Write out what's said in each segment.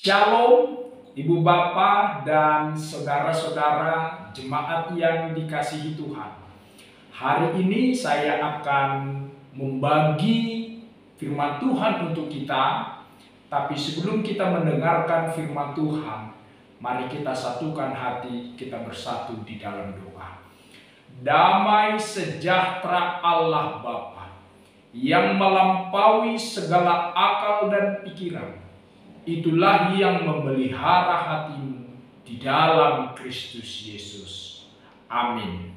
Shalom, Ibu Bapa dan saudara-saudara jemaat yang dikasihi Tuhan. Hari ini saya akan membagi firman Tuhan untuk kita. Tapi sebelum kita mendengarkan firman Tuhan, mari kita satukan hati, kita bersatu di dalam doa. Damai sejahtera Allah Bapa yang melampaui segala akal dan pikiran, itulah yang memelihara hatimu di dalam Kristus Yesus. Amin.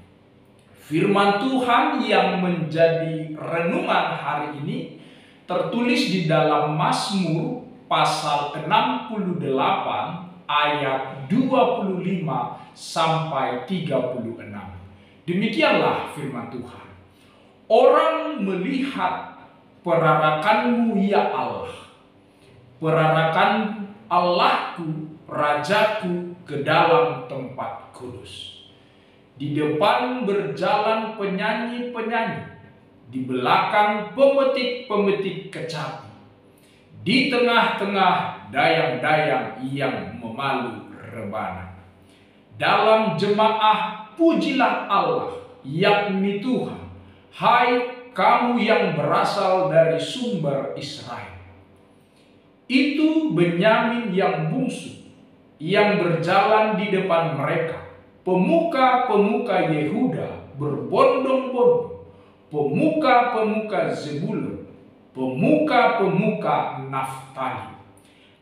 Firman Tuhan yang menjadi renungan hari ini tertulis di dalam Mazmur pasal 68 ayat 25 sampai 36. Demikianlah firman Tuhan. Orang melihat perarakanmu ya Allah, perarakan Allahku, Rajaku ke dalam tempat kudus. Di depan berjalan penyanyi-penyanyi, di belakang pemetik-pemetik kecapi, di tengah-tengah dayang-dayang yang memalu rebana. Dalam jemaah pujilah Allah, yakni Tuhan, hai kamu yang berasal dari sumber Israel. Itu Benyamin yang bungsu, yang berjalan di depan mereka. Pemuka-pemuka Yehuda berbondong-bondong, pemuka-pemuka Zebulun, pemuka-pemuka Naftali.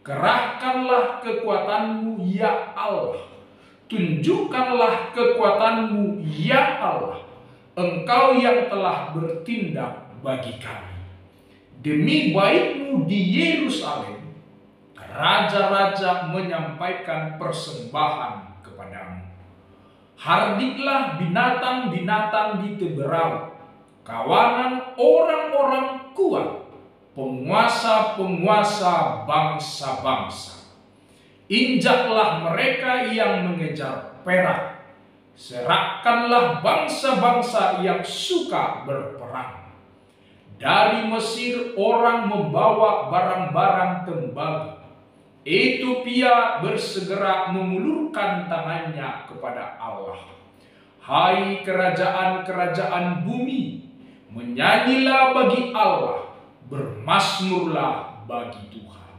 Kerahkanlah kekuatanmu ya Allah, tunjukkanlah kekuatanmu ya Allah, Engkau yang telah bertindak bagi kami. Demi baikmu di Yerusalem, raja-raja menyampaikan persembahan kepadamu. Hardiklah binatang-binatang di teberau, kawanan orang-orang kuat, penguasa-penguasa bangsa-bangsa. Injaklah mereka yang mengejar perak, serahkanlah bangsa-bangsa yang suka berperang. Dari Mesir orang membawa barang-barang tembaga. Ethiopia bersegera mengulurkan tangannya kepada Allah. Hai kerajaan-kerajaan bumi, menyanyilah bagi Allah, bermazmurlah bagi Tuhan.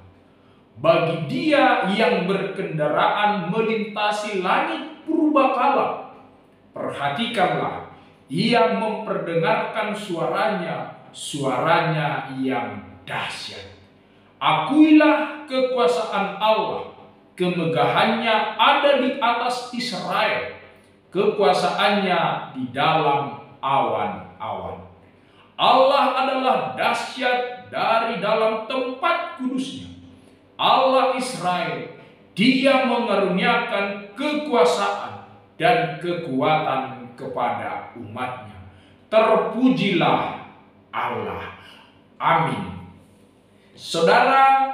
Bagi Dia yang berkendaraan melintasi langit purbakala, perhatikanlah, Ia memperdengarkan suaranya yang dahsyat. Akuilah kekuasaan Allah, kemegahannya ada di atas Israel, kekuasaannya di dalam awan-awan. Allah adalah dahsyat dari dalam tempat kudusnya. Allah Israel, Dia mengaruniakan kekuasaan dan kekuatan kepada umatnya. Terpujilah Allah. Amin. Saudara,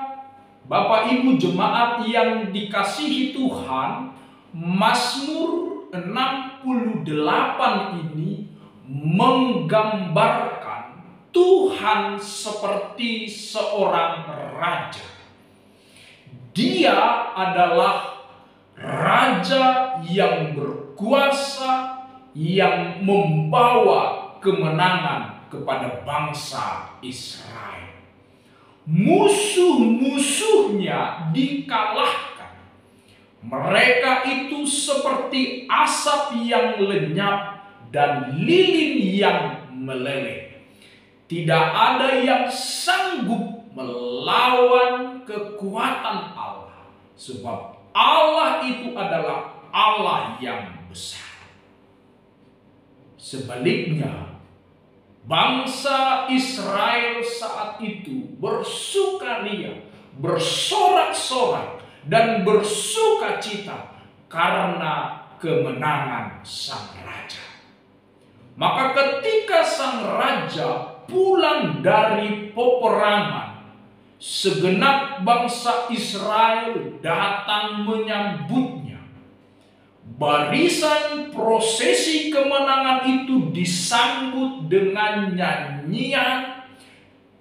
Bapak Ibu jemaat yang dikasihi Tuhan, Mazmur 68 ini menggambarkan Tuhan seperti seorang raja. Dia adalah raja yang berkuasa, yang membawa kemenangan kepada bangsa Israel. Musuh-musuhnya dikalahkan. Mereka itu seperti asap yang lenyap dan lilin yang meleleh. Tidak ada yang sanggup melawan kekuatan Allah, sebab Allah itu adalah Allah yang besar. Sebaliknya, bangsa Israel saat itu bersukaria, bersorak-sorak, dan bersukacita karena kemenangan sang raja. Maka ketika sang raja pulang dari peperangan, segenap bangsa Israel datang menyambutnya. Barisan prosesi kemenangan itu disambut dengan nyanyian,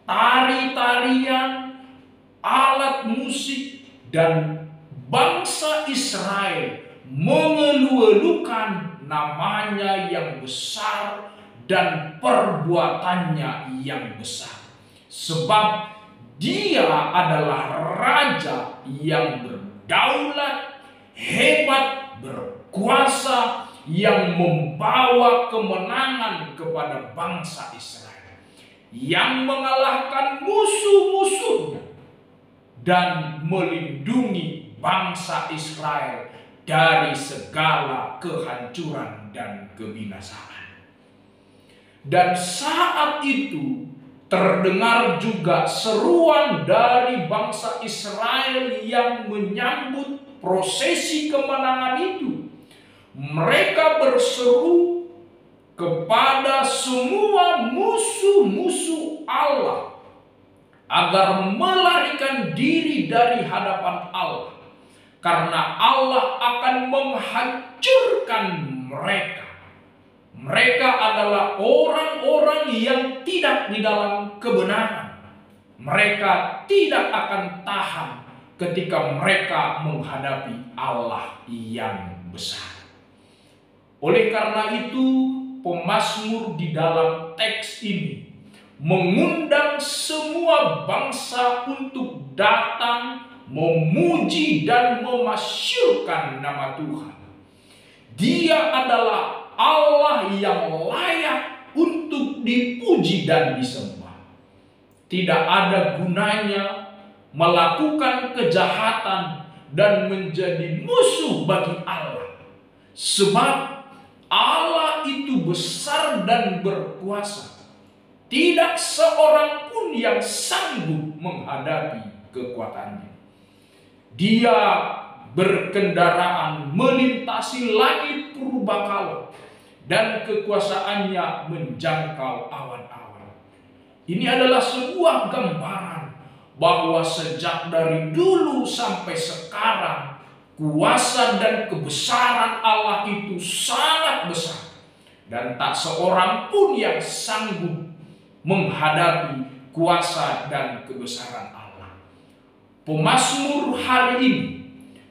tari-tarian, alat musik, dan bangsa Israel mengeluh-elukan namanya yang besar dan perbuatannya yang besar. Sebab dia adalah raja yang berdaulat, hebat, berkuasa, yang membawa kemenangan kepada bangsa Israel, yang mengalahkan musuh-musuhnya dan melindungi bangsa Israel dari segala kehancuran dan kebinasaan. Dan saat itu terdengar juga seruan dari bangsa Israel yang menyambut prosesi kemenangan itu. Mereka berseru kepada semua musuh-musuh Allah agar melarikan diri dari hadapan Allah, karena Allah akan menghancurkan mereka. Mereka adalah orang-orang yang tidak di dalam kebenaran. Mereka tidak akan tahan ketika mereka menghadapi Allah yang besar. Oleh karena itu, pemazmur di dalam teks ini mengundang semua bangsa untuk datang memuji dan memasyurkan nama Tuhan. Dia adalah Allah yang layak untuk dipuji dan disembah. Tidak ada gunanya melakukan kejahatan dan menjadi musuh bagi Allah. Sebab Allah itu besar dan berkuasa. Tidak seorang pun yang sanggup menghadapi kekuatannya. Dia berkendaraan melintasi langit purbakala dan kekuasaannya menjangkau awan-awan. Ini adalah sebuah gambaran bahwa sejak dari dulu sampai sekarang, kuasa dan kebesaran Allah itu sangat besar, dan tak seorang pun yang sanggup menghadapi kuasa dan kebesaran Allah. Pemazmur hari ini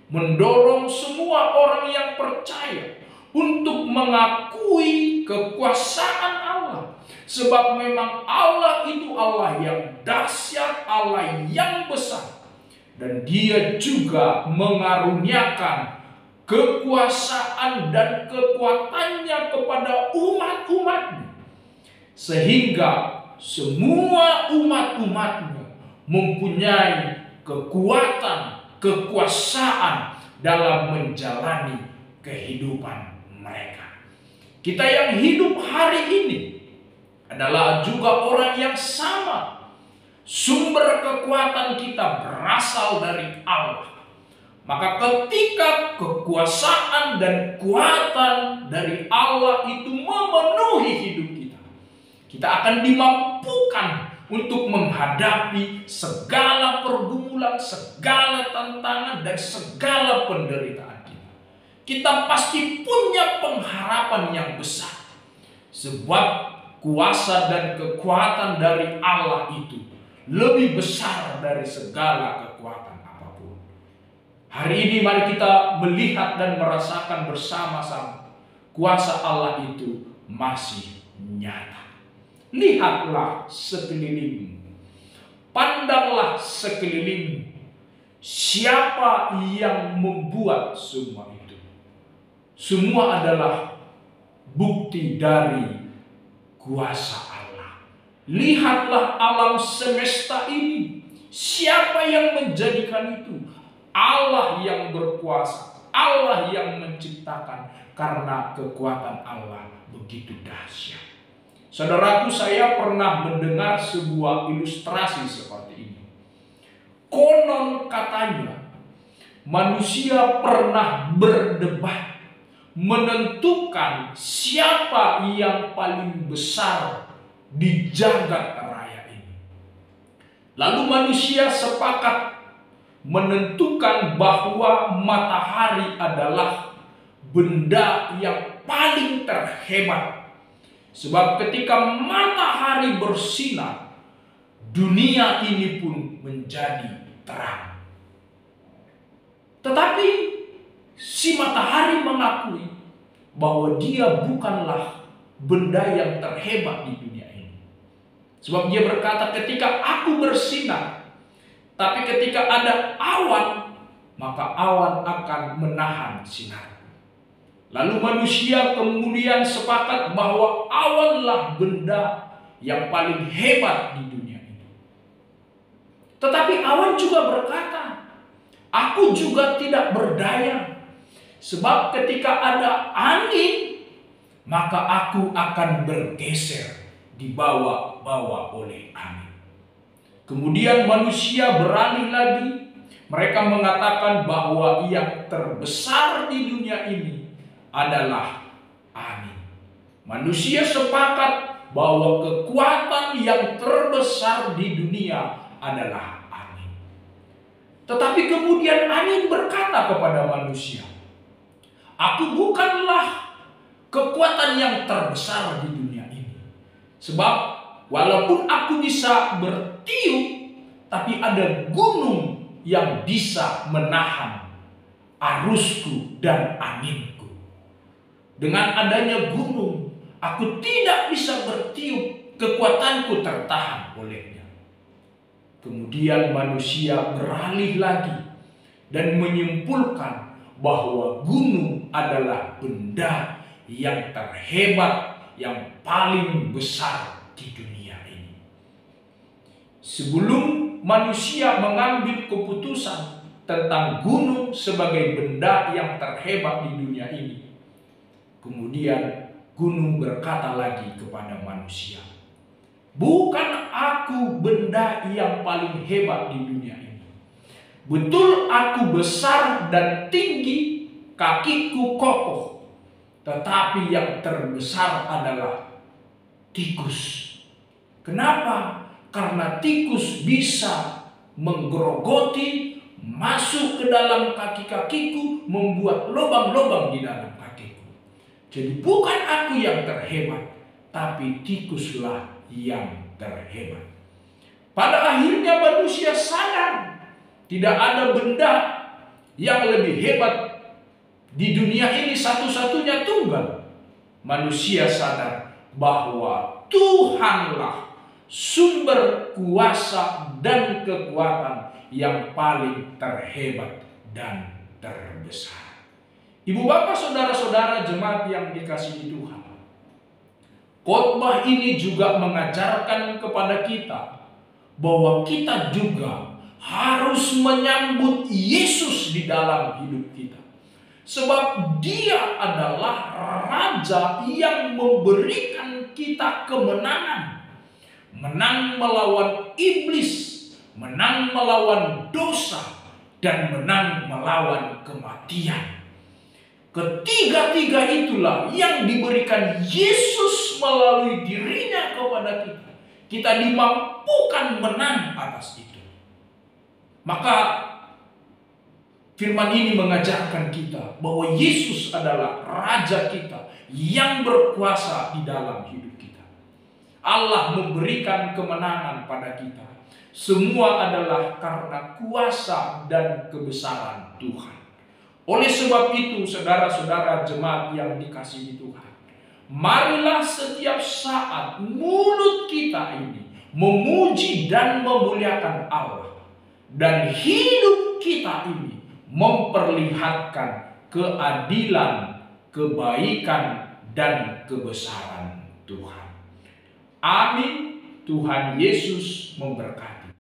mendorong semua orang yang percaya untuk mengakui kekuasaan Allah, sebab memang Allah itu Allah yang dahsyat, Allah yang besar. Dan dia juga mengaruniakan kekuasaan dan kekuatannya kepada umat-umatnya, sehingga semua umat-umatnya mempunyai kekuatan, kekuasaan dalam menjalani kehidupan mereka. Kita yang hidup hari ini adalah juga orang yang sama. Sumber kekuatan kita berasal dari Allah. Maka ketika kekuasaan dan kuatan dari Allah itu memenuhi hidup kita, kita akan dimampukan untuk menghadapi segala pergumulan, segala tantangan, dan segala penderitaan kita. Kita pasti punya pengharapan yang besar, sebab kuasa dan kekuatan dari Allah itu lebih besar dari segala kekuatan apapun. Hari ini mari kita melihat dan merasakan bersama-sama kuasa Allah itu masih nyata. Lihatlah sekelilingmu, pandanglah sekelilingmu. Siapa yang membuat semua itu? Semua adalah bukti dari kuasa Allah. Lihatlah alam semesta ini. Siapa yang menjadikan itu? Allah yang berkuasa, Allah yang menciptakan, karena kekuatan Allah begitu dahsyat. Saudaraku, saya pernah mendengar sebuah ilustrasi seperti ini. Konon katanya manusia pernah berdebat menentukan siapa yang paling besar di jagat raya ini. Lalu manusia sepakat menentukan bahwa matahari adalah benda yang paling terhebat. Sebab ketika matahari bersinar, dunia ini pun menjadi terang. Si matahari mengakui bahwa dia bukanlah benda yang terhebat di dunia ini. Sebab dia berkata, ketika aku bersinar, tapi ketika ada awan, maka awan akan menahan sinar. Lalu manusia kemudian sepakat bahwa awanlah benda yang paling hebat di dunia ini. Tetapi awan juga berkata, aku juga tidak berdaya. Sebab ketika ada angin, maka aku akan bergeser dibawa-bawa oleh angin. Kemudian manusia beralih lagi. Mereka mengatakan bahwa yang terbesar di dunia ini adalah angin. Manusia sepakat bahwa kekuatan yang terbesar di dunia adalah angin. Tetapi kemudian angin berkata kepada manusia, aku bukanlah kekuatan yang terbesar di dunia ini. Sebab walaupun aku bisa bertiup, tapi ada gunung yang bisa menahan arusku dan anginku. Dengan adanya gunung, aku tidak bisa bertiup, kekuatanku tertahan olehnya. Kemudian manusia beralih lagi dan menyimpulkan bahwa gunung adalah benda yang terhebat, yang paling besar di dunia ini. Sebelum manusia mengambil keputusan tentang gunung sebagai benda yang terhebat di dunia ini, kemudian gunung berkata lagi kepada manusia, bukan aku benda yang paling hebat di dunia ini. Betul aku besar dan tinggi, kakiku kokoh, tetapi yang terbesar adalah tikus. Kenapa? Karena tikus bisa menggerogoti, masuk ke dalam kaki-kakiku, membuat lubang-lubang di dalam kakiku. Jadi bukan aku yang terhebat, tapi tikuslah yang terhebat. Pada akhirnya manusia sadar, tidak ada benda yang lebih hebat di dunia ini, satu-satunya tunggal. Manusia sadar bahwa Tuhanlah sumber kuasa dan kekuatan yang paling terhebat dan terbesar. Ibu bapak saudara-saudara jemaat yang dikasihi Tuhan, khotbah ini juga mengajarkan kepada kita bahwa kita juga harus menyambut Yesus di dalam hidup kita. Sebab dia adalah Raja yang memberikan kita kemenangan. Menang melawan iblis, menang melawan dosa, dan menang melawan kematian. Ketiga-tiga itulah yang diberikan Yesus melalui dirinya kepada kita. Kita dimampukan menang atas itu. Maka firman ini mengajarkan kita bahwa Yesus adalah Raja kita yang berkuasa di dalam hidup kita. Allah memberikan kemenangan pada kita. Semua adalah karena kuasa dan kebesaran Tuhan. Oleh sebab itu, saudara-saudara jemaat yang dikasihi Tuhan, marilah setiap saat mulut kita ini memuji dan memuliakan Allah. Dan hidup kita ini memperlihatkan keadilan, kebaikan, dan kebesaran Tuhan. Amin. Tuhan Yesus memberkati.